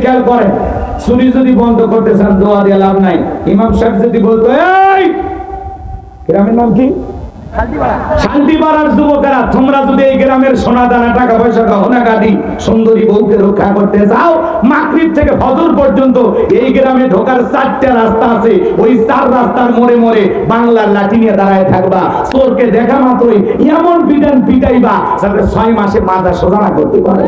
খেয়াল করেন, চুরি যদি বন্ধ করতে চান দোয়া দিয়ে লাভ নাই। ইমাম সাহেব যদি বলতো এই গ্রামের নাম কি শান্তিপাড়ার যুবকেরা, তোমরা যদি এই গ্রামের সোনা দানা টাকা পয়সা গহনা গাড়ি সুন্দরী বউকে রক্ষা করতে চাও, মাগরিব থেকে ফজর পর্যন্ত এই গ্রামে ঢোকার 4টা রাস্তা আছে, ওই 4 রাস্তার মোড়ে মোড়ে বাংলার লাঠি নিয়ে দাঁড়ায় থাকবা। চোরকে দেখা মাত্রই এমন পিটান পিটাইবা যাতে 6 মাসে মাথা সোজা না করতে পারে।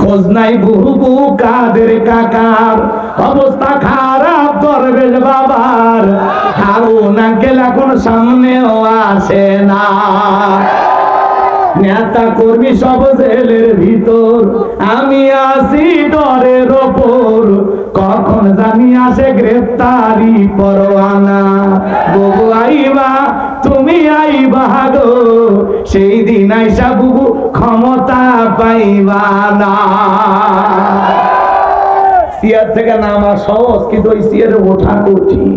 খোঁজ নাই বুবু কাদের কাকার, অবস্থা খারাপ দরবেশ বাবার, হারুন আঙ্কেল এখন সামনেও আসে না। নেতা কর্মী সব জেলের ভিতর, আমি আসি ডরের ওপর, কখন জানি আসে গ্রেফতারি পরোয়ানা। বুবু আইবা তুমি আইবা গো, সেই দিন আইসা বুবু ক্ষমতা পাইবা না। চেয়ার থেকে নামা সহজ, কিন্তু ওই চেয়ারে ওঠা কঠিন।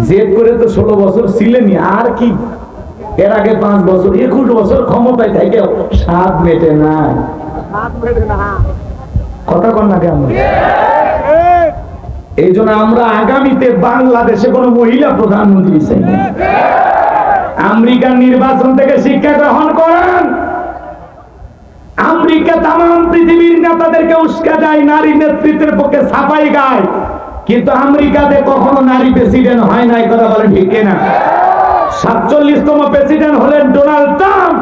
জেদ করে তো 16 বছর ছিলেনই, আর কি এর আগে 5 বছর 21 বছর ক্ষমতায় থেকে স্বাদ মেটে না। কথা কন না কেমন? এই জন্য আমরা আগামীতে বাংলাদেশে কোন মহিলা প্রধানমন্ত্রী চাই না। আমেরিকার নির্বাচন থেকে শিক্ষা গ্রহণ করেন। আমেরিকা তাম পৃথিবীর নেতাদেরকে উস্কা দেয়, নারী নেতৃত্বের পক্ষে ছাপাই গায়, কিন্তু আমেরিকাতে কখনো নারী প্রেসিডেন্ট হয় নাই। কথা বলেন ঠিক কিনা? 47তম প্রেসিডেন্ট হলেন ডোনাল্ড ট্রাম্প,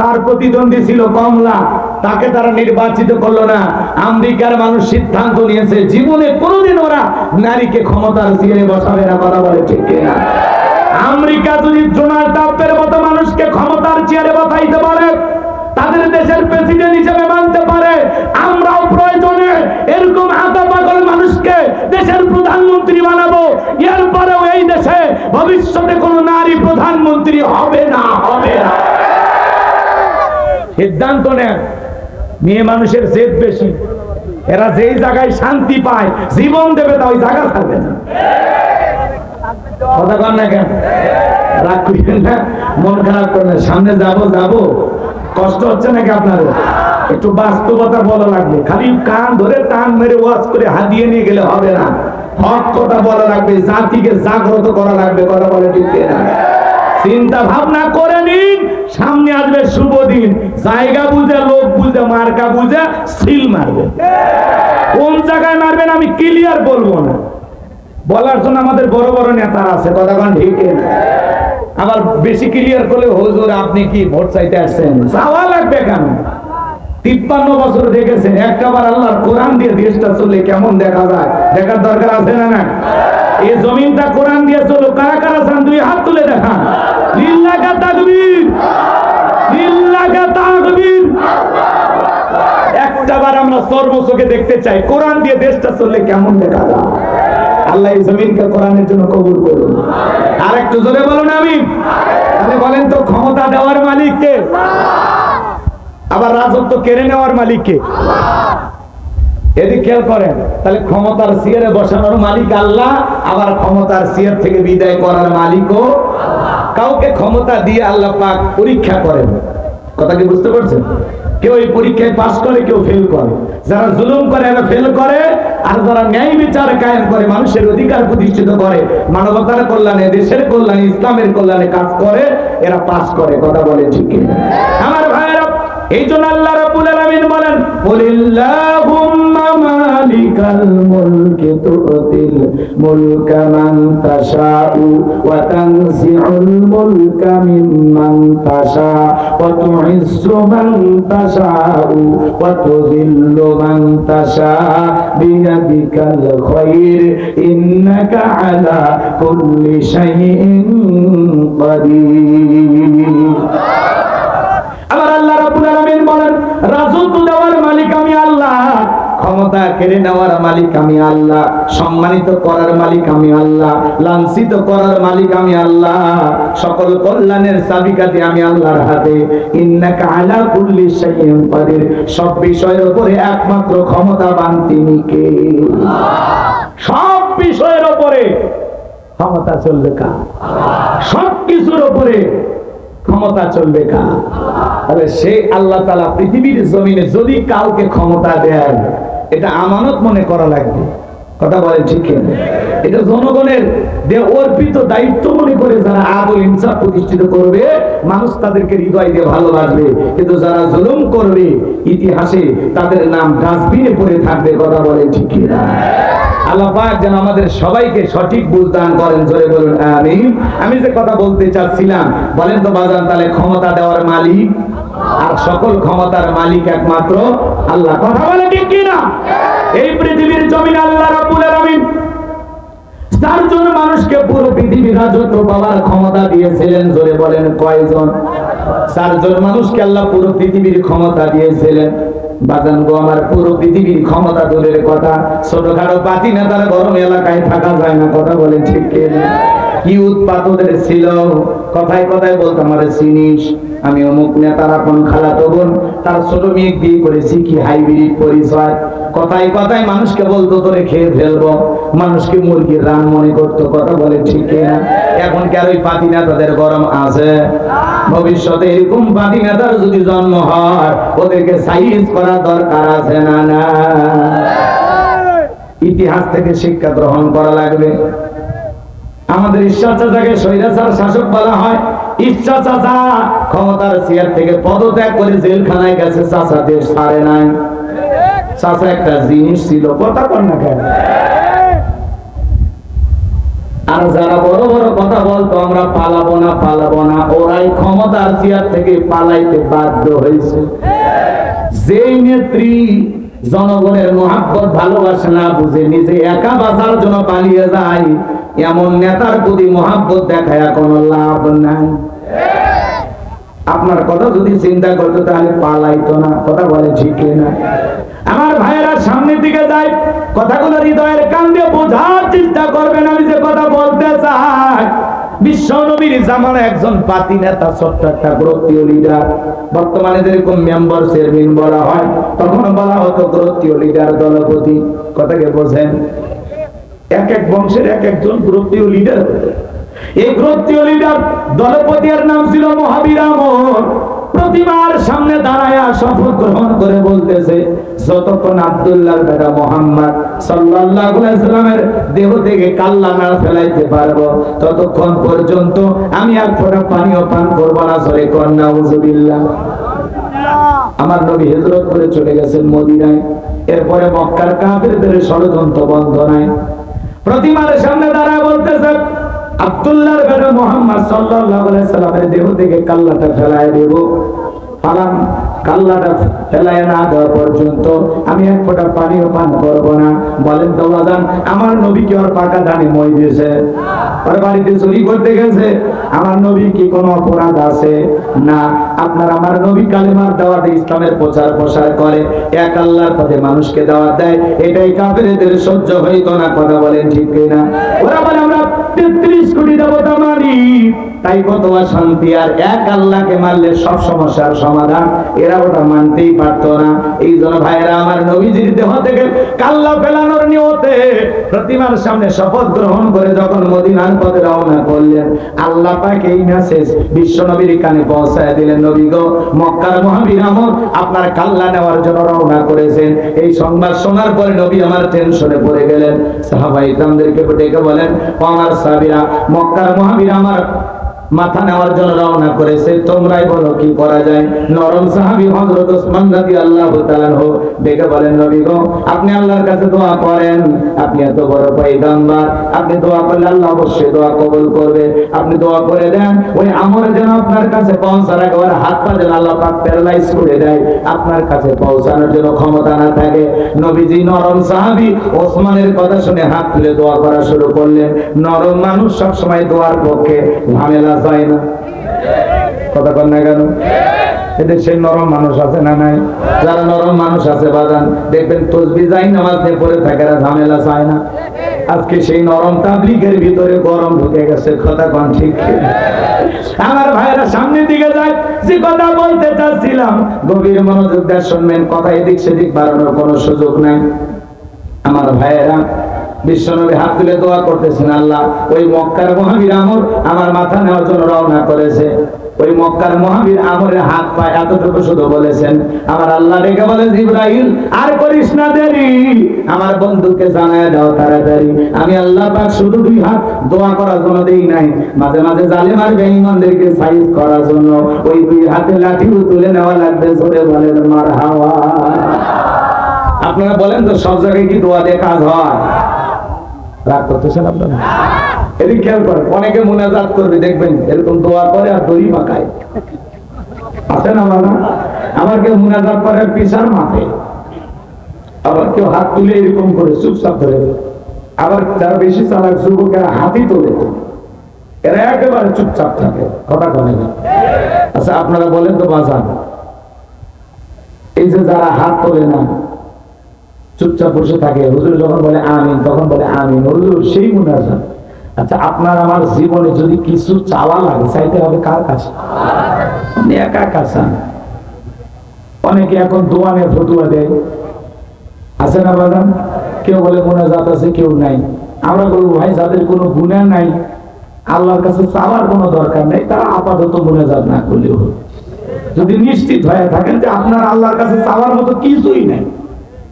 তার প্রতিদ্বন্দ্বী ছিল কমলা, তাকে তারা নির্বাচিত করলো না। আমেরিকার মানুষ সিদ্ধান্ত নিয়েছে জীবনে কোনোদিন ওরা নারীকে ক্ষমতার চেয়ারে বসাবে না। কথা বলে ঠিক কিনা? আমেরিকা যদি ডোনাল্ড ট্রাম্পের মতো মানুষকে ক্ষমতার চেয়ারে বসাইতে পারে, তাদের দেশের প্রেসিডেন্ট হিসেবে মানতে পারে, আমরাও প্রয়োজনে এরকম আধা পাগল মানুষকে দেশের প্রধানমন্ত্রী বানাবো। এরপরেও এই দেশে ভবিষ্যতে কোনো নারী প্রধানমন্ত্রী হবে না, হবে না। সিদ্ধান্ত নেন। মেয়ে মানুষের জেদ বেশি, এরা যেই জায়গায় শান্তি পায় জীবন দেবে, তা ওই জায়গা থাকবে না। কথা কন না কেন? রাগ করেন না, মন খারাপ করেন না। সামনে যাব যাব, কষ্ট হচ্ছে নাকি আপনাদের? একটু বাস্তবতা বলা লাগবে। খালি কান ধরে টান মেরে ওয়াজ করে হাতিয়ে নিয়ে গেলে হবে না। হক কথা বলা লাগবে, জাতিকে জাগ্রত করা লাগবে। কথা বলে ঠিক না? চিন্তা ভাবনা করে নিন, সামনে আসবে শুভ দিন। জায়গা বুঝে, লোক বুঝে, মার্কা বুঝে সিল মারবেন। কোন জায়গায় মারবেন আমি ক্লিয়ার বলবো না, বলার জন্য আমাদের বড় বড় নেতারা আছে। কথা কন ঠিক না? আবার বেশি ক্লিয়ার করলে হুজুর আপনি কি ভোট চাইতে আসছেন? যাওয়া লাগবে কেন? 53 বছর দেখেছেন, একটাবার আল্লাহর কোরআন দিয়ে দেশটা চলে কেমন দেখা যায়, দেখার দরকার আছে না? না, এই জমিনটা কোরআন দিয়ে চলো। কারা কারা চান 2 হাত তুলে দেখান। লিল্লাহি তাকবীর, লিল্লাহি তাকবীর। একটাবার আমরা সর্বচোখে দেখতে চাই কোরআন দিয়ে দেশটা চললে কেমন দেখা যায়। আল্লাহ এই জমিনকে কোরআনের জন্য কবুল করুন। আর একটু জোরে বলুন আমিন। তাহলে বলেন তো, ক্ষমতা দেওয়ার মালিক কে? আবার রাজত্ব কেড়ে নেওয়ার মালিক কে? এদিকে খেয়াল করেন। তাহলে ক্ষমতার চেয়ারে বসানোর মালিক আল্লাহ, আবার ক্ষমতার চেয়ার থেকে বিদায় করার মালিকও আল্লাহ। কাউকে ক্ষমতা দিয়ে আল্লাহ পাক পরীক্ষা করেন। কথা কি বুঝতে পারছেন? কেউ এই পরীক্ষায় পাস করে, কেউ ফেল করে। যারা জুলুম করে এরা ফেল করে, আর যারা ন্যায় বিচার কায়েম করে, মানুষের অধিকার প্রতিষ্ঠিত করে, মানবতার কল্যাণে, দেশের কল্যাণে, ইসলামের কল্যাণে কাজ করে, এরা পাস করে। কথা বলে ঠিক কিনা? আমার ভাইরা, এই জন্য আল্লাহ রাব্বুল আলামিন বলেন, কুলিল্লাহুম্মা মালিকাল মুলকি তুতিল মুলকা মান তাশাউ ওয়া তানজিউল মুলকা মিম্মান তাশা ওয়া তুইজ্জু মান তাশাউ ওয়া তুযিল্লু মান তাশা বিয়াদিকাল খায়র ইন্নাকা আলা কুল্লি শাইইন কাদির। আবার আল্লাহ রাব্বুল আলামিন বলেন, রাজত্ব দেওয়ার মালিক আমি আল্লাহ, ক্ষমতা কেড়ে নেওয়ার মালিক আমি আল্লাহ, সম্মানিত করার মালিক আমি আল্লাহ, লাঞ্ছিত করার মালিক আমি আল্লাহ, সকল কল্যাণের চাবিকাঠি আমি আল্লাহর হাতে। ইন্নাকা আলা কুল্লি শাইইন কাদির। সব বিষয়ের উপরে একমাত্র ক্ষমতাবান তিনি কে? সব বিষয়ের উপরে ক্ষমতা চলবে কার? সব কিছুর উপরে ক্ষমতা চলবে কার? তাহলে সেই আল্লাহ তাআলা পৃথিবীর জমিনে যদি কাউকে ক্ষমতা দেন, এটা আমানত মনে করা লাগবে। কথা বলেন ঠিক কিনা? এটা জনগণের অর্পিত দায়িত্ব মনে করে যারা আদল ইনসাফ প্রতিষ্ঠিত করবে, মানুষ তাদেরকে হৃদয় দিয়ে ভালোবাসবে। কিন্তু যারা জুলুম করবে, ইতিহাসে তাদের নাম ডাস্টবিনে পড়ে থাকবে। কথা বলেন ঠিক কিনা? আল্লাহ পাক যেন আমাদের সবাইকে সঠিক বুঝ দান করেন, জোরে বলুন আমিন। আমি যে কথা বলতে চাচ্ছিলাম, বলেন তো বাজান, তাহলে ক্ষমতা দেওয়ার মালিক আর সকল ক্ষমতার মালিক একমাত্র আল্লাহ। কথা বলে ঠিক কিনা? এই পৃথিবীর জমিনে আল্লাহ রাব্বুল আলামিন 4 জন মানুষকে পুরো পৃথিবীর রাজত্ব পাওয়ার ক্ষমতা দিয়েছিলেন। জোরে বলেন কয়জন? 4 জন মানুষকে আল্লাহ পুরো পৃথিবীর ক্ষমতা দিয়েছিলেন। বাজান গো আমার, পুরো পৃথিবীর ক্ষমতা দূরের কথা, ছোটখাটো পাতি নেতার গরম এলাকায় থাকা যায় না। কথা বলেন ঠিক কিনা? কি উৎপাত ওদের ছিল, কথায় কথায় বলতো আমারে চিনিস, আমি অমুক নেতার আপন খালাতো বোন, তার ছোট মেয়ে বিয়ে করেছি, কি হাইব্রিড পরিচয়। কথায় কথায় মানুষকে বলতো তোরে খেয়ে ফেলবো, মানুষকে মুরগির রান মনে করতো। কথা বলে ঠিক কিনা? এখন কি আর ওই পাতি নেতাদের গরম আছে? ভবিষ্যতে এরকম পাতি নেতার যদি জন্ম হয়, ওদেরকে সাইজ করা দরকার আছে না? না, ইতিহাস থেকে শিক্ষা গ্রহণ করা লাগবে। আমাদের ঈশ্বর চাচাকে স্বৈরাচার শাসক বলা হয়। ঈশ্বর চাচা ক্ষমতার চেয়ার থেকে পদত্যাগ করে জেলখানায় গেছে, চাচা দেশ ছাড়ে নাই। চাচা একটা জিনিস ছিল, কথা কর না কেন? আর যারা বড় বড় কথা বলতো আমরা পালাবো না পালাবো না, ওরাই ক্ষমতার চেয়ার থেকে পালাইতে বাধ্য হয়েছে। যেই নেত্রী জনগণের মহাব্বত ভালোবাসা না বুঝে নিজে একা বাঁচার জন্য পালিয়ে যায়, এমন নেতার প্রতি মহাব্বত দেখায় কোনো লাভ নাই। আপনার কথা যদি চিন্তা করতো তাহলে পালাইতো না। কথা বলে ঠিক কিনা? আমার ভাইয়েরা সামনের দিকে যায়, কথাগুলো হৃদয়ের কান দিয়ে বোঝার চেষ্টা করবেন। আমি যে কথা বলতে চাই, বিশ্ব নবীর জামানা একজন পাতি নেতা, ছোট্ট একটা গোত্রীয় লিডার। বর্তমানে যেরকম মেম্বার চেয়ারম্যান বলা হয়, তখন বলা হতো গোত্রীয় লিডার, দলপতি। কথাকে বোঝেন? এক এক বংশের এক একজন গোত্রীয় লিডার। এই গোত্রীয় লিডার দলপতির নাম ছিল মহাবীর আমর। প্রতিমার সামনে দাঁড়ায়া শপথ গ্রহণ করে বলতেছে, যতক্ষণ আব্দুল্লাহর বেটা মুহাম্মদ সাল্লাল্লাহু আলাইহি সাল্লামের দেহ থেকে কাল্লা না ফেলাইতে পারবো, ততক্ষণ পর্যন্ত আমি এক ফোঁটা পানিও পান করব না। সরে কোন নাউজুবিল্লাহ। আমার নবী হিজরত করে চলে গেছেন মদিনায়। এরপরে মক্কার কাফেরদের ষড়যন্ত্র বন্ধ নাই। প্রতিমার সামনে দাঁড়ায় বলতেছে, আব্দুল্লাহর বেটা মুহাম্মদ সাল্লাল্লাহু আলাইহি সাল্লামের দেহ থেকে কাল্লাটা ফেলায় দেব। ফালাম কাল্লাটা ফেলায় না দেওয়া পর্যন্ত আমি এক ফোঁটা পানিও পান করবো না। বলেন তো বাজান, আমার নবী কি ওর পাকা দানে মই দিয়েছে? ওর বাড়িতে চুরি করতে গেছে? আমার নবীর কি কোনো অপরাধ আছে? না। আপনার আমার নবী কালেমার দাওয়াতে ইসলামের প্রচার প্রসার করে, এক আল্লাহর পথে মানুষকে দাওয়াত দেয়, এটাই কাফেরদের সহ্য হইতো না। কথা বলেন ঠিক কিনা? ওরা বলে আমরা 33 কোটি দেবতা মানি, তাই কত শান্তি, আর এক আল্লাহকে মারলে সব সমস্যার সমাধান। এরা ওটা মানতেই পারতো না। এই জন্য ভাইয়েরা আমার, নবীজির দেহ থেকে কাল্লা ফেলানোর নিয়তে প্রতিমার সামনে শপথ গ্রহণ করে যখন মদিনার পথে রওনা করলেন, আল্লাহ পাক এই মেসেজ বিশ্ব নবীর কানে পৌঁছায় দিলেন, নবী গো, মক্কার মহাবীর আমর আপনার কাল্লা নেওয়ার জন্য রওনা করেছেন। এই সংবাদ শোনার পরে নবী আমার টেনশনে পড়ে গেলেন। সাহাবায়ে কেরামদেরকে ডেকে বলেন, ও আমার সাহাবীরা, মক্কার মহাবীর আমার মাথা নেওয়ার জন্য রওনা করেছে, তোমরাই বলো কি করা যায়। নরম সাহাবী হযরত ওসমান রাদিয়াল্লাহু তাআলা ডেকে বলেন, নবী গো, আপনি আল্লাহর কাছে দোয়া করেন, আপনি এত বড় পয়গম্বর, আপনি দোয়া করলে আল্লাহ অবশ্যই দোয়া কবুল করবে। আপনি দোয়া করে দেন ওই আমর যেন আপনার কাছে পৌঁছার আগে ওর হাত পা যেন আল্লাহ পাক প্যারালাইজ করে দেয়, আপনার কাছে পৌঁছানোর জন্য ক্ষমতা না থাকে। নবীজি নরম সাহাবী ওসমানের কথা শুনে হাত তুলে দোয়া করা শুরু করলেন। নরম মানুষ সব সময় দোয়ার পক্ষে, ঝামেলা যায় না। কথা কন না কেন? এদের সেই নরম মানুষ আছে না নাই? যারা নরম মানুষ আছে বাজান, দেখবেন তাসবিহ যাই নামাজ নিয়ে পড়ে থাকে, ঝামেলা চায় না। আজকে সেই নরম তাবলীগের ভিতরে গরম ঢুকে গেছে। কথা কন ঠিক? আমার ভাইরা সামনের দিকে যায়, যে কথা বলতে চাচ্ছিলাম গভীর মনোযোগ দিয়ে শুনবেন, কথা এদিক সেদিক বাড়ানোর কোনো সুযোগ নাই। আমার ভাইয়েরা, বিশ্বনবী হাত তুলে দোয়া করতেছেন, আল্লাহ ওই মক্কার মহাবীর আমর আমার মাথা নেওয়ার জন্য রওনা করেছে। ওই মক্কার মহাবীর আমরের হাত পা এতটুকু শুধু বলেছেন, আমার আল্লাহ ডেকে বলে, জিবরাইল আর করিস না দেরি, আমার বন্ধুকে জানায় দাও তাড়াতাড়ি। আমি আল্লাহ পাক শুধু দুই হাত দোয়া করার জন্য দেই নাই, মাঝে মাঝে জালেম আর বেঈমানদেরকে সাইজ করার জন্য ওই দুই হাতে লাঠিও তুলে নেওয়া লাগবে। জোরে বলেন মারহাবা। আপনারা বলেন তো সব জায়গায় কি দোয়া দিয়ে কাজ হয়? রাগ করতেছেন আপনারা? এদিকে খেয়াল করেন, অনেকে মুনাজাত করবে দেখবেন এরকম দোয়া করে আর দড়ি পাকায়, আছে না বাবা? আবার কেউ মুনাজাত করে পিছার মাথে, আবার কেউ হাত তুলে এরকম করে চুপচাপ ধরে, আবার যারা বেশি চালাক যুবকেরা হাতই তোলে, এরা একেবারে চুপচাপ থাকে, কথা বলে না। আচ্ছা আপনারা বলেন তো বাজান, এই যে যারা হাত তোলে না, চুপচাপ বসে থাকে, হুজুর যখন বলে আমিন তখন বলে আমিন, হুজুর সেই মুনাজাত। আচ্ছা আপনার আমার জীবনে যদি কিছু চাওয়া লাগে, চাইতে হবে কার কাছে? একা কাছে। অনেকে এখন দোয়ানে ফতুয়া দেয়, আছে না বাজান? কেউ বলে মুনাজাত আছে, কেউ নাই। আমরা বলবো ভাই যাদের কোনো গুনাহ নাই, আল্লাহর কাছে চাওয়ার কোনো দরকার নেই, তারা আপাতত মুনাজাত না করলেও হবে। যদি নিশ্চিত হয়ে থাকেন যে আপনার আল্লাহর কাছে চাওয়ার মতো কিছুই নাই,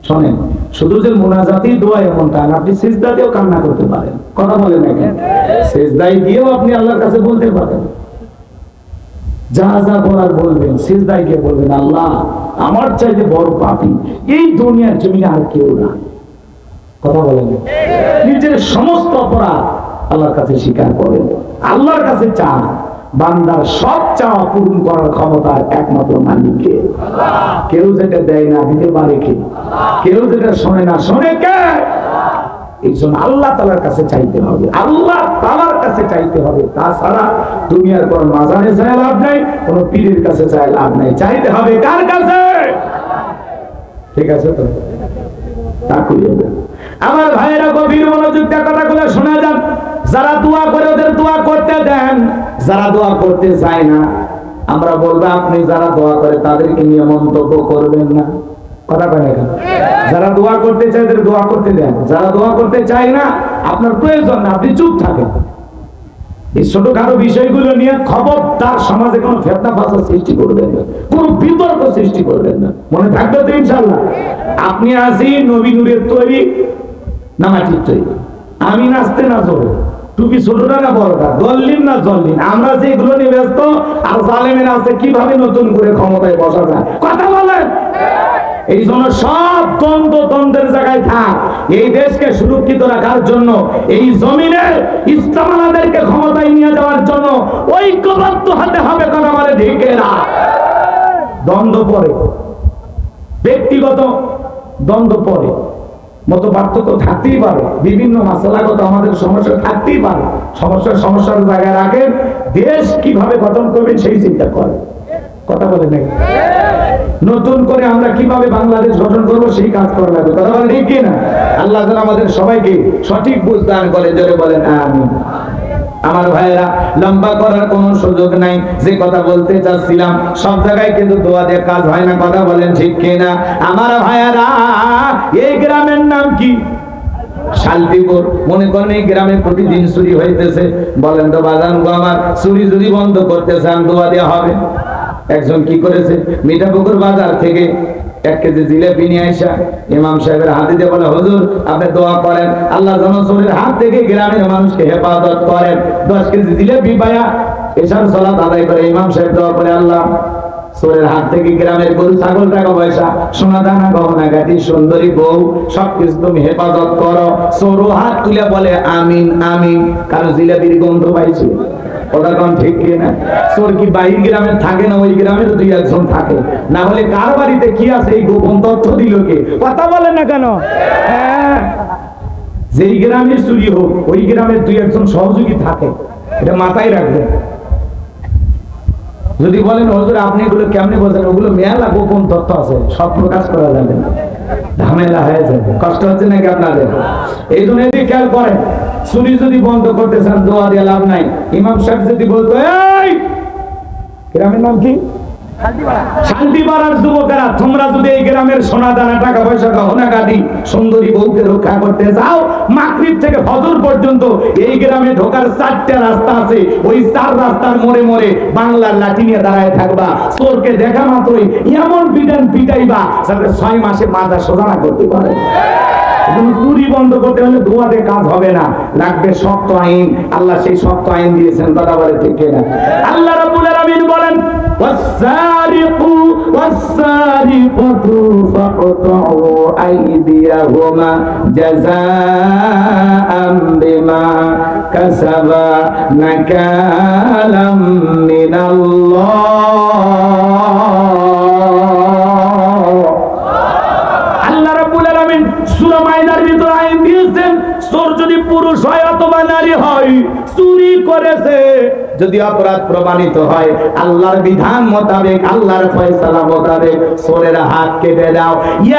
শোনেন, শুধু যে মুনাজাতেই দোয়া এমন তা না, আপনি সিজদাতেও কান্না করতে পারেন, কথা বলেন না কেন? সিজদায় গিয়েও আপনি আল্লাহর কাছে বলতে পারেন, যা যা বলার বলবেন, সিজদায় গিয়ে বলবেন, আল্লাহ আমার চাইতে বড় পাপী এই দুনিয়ার জমিনে আর কেউ না, কথা বলেন। নিজের সমস্ত অপরাধ আল্লাহর কাছে স্বীকার করেন, আল্লাহর কাছে চান। বান্দার সব চাওয়া পূরণ করার ক্ষমতার একমাত্র মালিককে। কেউ যেটা দেয় না দিতে পারে কে? কেউ যেটা শোনে না শোনে কে? এই জন্য আল্লাহ তাআলার কাছে চাইতে হবে, আল্লাহ তাআলার কাছে চাইতে হবে। তাছাড়া দুনিয়ার কোন মাজারে চাই লাভ নাই, কোন পীরের কাছে চাই লাভ নাই, চাইতে হবে কার কাছে? ঠিক আছে তো? তা করিয়ে দেন। আমার ভাইয়েরা গভীর মনোযোগ দিয়ে কথাগুলো শোনা যান। যারা দোয়া করে ওদের দোয়া করতে দেন, যারা দোয়া করতে চায় না আমরা বলবো আপনি যারা দোয়া করে তাদেরকে নিয়ে মন্তব্য করবেন না, কথা বলে না। যারা দোয়া করতে চায় তাদের দোয়া করতে দেন, যারা দোয়া করতে চায় না আপনার প্রয়োজন না, আপনি চুপ থাকেন। এই ছোটখাটো বিষয়গুলো নিয়ে খবরদার সমাজে কোনো ফেতনা ফাসাদ সৃষ্টি করবেন না, কোনো বিতর্ক সৃষ্টি করবেন না, মনে থাকবে তো ইনশাআল্লাহ? আপনি আসি নবী নূরের তৈরি না মাটির তৈরি? আমি নাচতে না জোরে, টুপি ছোটটা না বড়টা, জল্লিন না জল্লিন, আমরা যে এগুলো নিয়ে ব্যস্ত, আর জালেমের আছে কিভাবে নতুন করে ক্ষমতায় বসা যায়, কথা বলেন। এই জন্য সব দ্বন্দ্বের জায়গায় থাক। এই দেশকে সুরক্ষিত রাখার জন্য, এই জমিনে ইসলামালাদেরকে ক্ষমতায় নিয়ে যাওয়ার জন্য ঐক্যবদ্ধ হতে হবে, কথা বলে ঢেকেরা। দ্বন্দ্ব পরে, ব্যক্তিগত দ্বন্দ্ব পরে, মত পার্থক্য থাকতেই পারে, বিভিন্ন মাসালাগত আমাদের সমস্যা থাকতেই পারে, সমস্যার জায়গায় রাখেন, দেশ কিভাবে গঠন করবেন সেই চিন্তা করেন, কথা বলে নাকি? নতুন করে আমরা কিভাবে বাংলাদেশ গঠন করবো সেই কাজ করা লাগবে, কথা বলে ঠিক কিনা? আল্লাহ যেন আমাদের সবাইকে সঠিক বুঝ দান করে, জোরে বলেন আমিন। আমার ভাইয়েরা, লম্বা করার কোনো সুযোগ নাই, যে কথা বলতে চাচ্ছিলাম সব জায়গায় কিন্তু দোয়া দিয়ে কাজ হয় না, কথা বলেন ঠিক কিনা? আমার ভাইয়েরা, এই গ্রামের নাম কি? শান্তিপুর। মনে করেন এই গ্রামে প্রতিদিন চুরি হইতেছে, বলেন তো বাজান গো আমার, চুরি যদি বন্ধ করতে চান দোয়া দেওয়া হবে। একজন কি করেছে, মিঠাপুকুর বাজার থেকে 1 কেজি জিলাপি নিয়ে আসা ইমাম সাহেবের হাতে দিয়ে বলে, হুজুর আপনি দোয়া করেন আল্লাহ যেন চোরের হাত থেকে গ্রামের মানুষকে হেফাজত করেন। 10 কেজি জিলাপি পায়া এশার সালাত আদায় করে ইমাম সাহেব দোয়া করে, আল্লাহ চোরের হাত থেকে গ্রামের গরু ছাগল টাকা পয়সা সোনা দানা গহনা গাটি সুন্দরী বউ সবকিছু তুমি হেফাজত করো। চোরও হাত তুলে বলে আমিন আমিন, কারণ জিলাপির গন্ধ পাইছে, ওটা কোন ঠিক কিনা? চোর কি বাহির গ্রামে থাকে না? ওই গ্রামে তো 2-1 থাকে, না হলে কার বাড়িতে কি আছে এই গোপন তথ্য দিল কে? কথা বলে না কেন? যেই গ্রামে চুরি হোক ওই গ্রামের 2-1 সহযোগী থাকে, এটা মাথায় রাখবেন। যদি বলেন হুজুর আপনি এগুলো কেমনে বোঝেন, ওগুলো মেলা গোপন তথ্য আছে, সব প্রকাশ করা যাবে না, ঝামেলা হয়ে যাবে, কষ্ট হচ্ছে নাকি আপনাদের? এই জন্য এদিকে খেয়াল করেন, চুরি যদি বন্ধ করতে চান দোয়া দিয়ে লাভ নাই। ইমাম সাহেব যদি বলতো এই গ্রামের নাম কি, শান্তি পাড়ার যুবকেরা, তোমরা যদি এই গ্রামের সোনা দানা টাকা পয়সা গহনা গাড়ি সুন্দরী বউকে রক্ষা করতে চাও, মাগরিব থেকে ফজর পর্যন্ত এই গ্রামে ঢোকার 4টা রাস্তা আছে, ওই 4 রাস্তার মোড়ে মোড়ে বাংলার লাঠি নিয়ে দাঁড়ায় থাকবা। চোরকে দেখা মাত্রই এমন পিটাইবা যাতে 6 মাসে মাথা সোজা না করতে পারে। চুরি বন্ধ করতে হলে ধোঁয়াতে কাজ হবে না, লাগবে শক্ত আইন। আল্লাহ সেই শক্ত আইন দিয়েছেন, কথা বলে ঠিক কিনা? আল্লাহ রাব্বুল আলামিন বলেন, ওয়াস-সারিকু ওয়াস-সারিকাতু ফাকতাউ আইদিয়াহুমা জাযাআম বিমা কাসাবা নাকালাম মিনাল্লাহ। সূরা মাইদার ভিতর আইন দিয়েছেন, চোর যদি পুরুষ হয় অথবা নারী হয়, চুরি করেছে, যদি অপরাধ প্রমাণিত হয়, আল্লাহর বিধান মোতাবেক, আল্লাহর ফয়সালা মোতাবেক চোরের হাত কেটে দাও।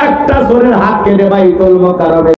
একটা চোরের হাত কেটে বাইতুল মুকাররমে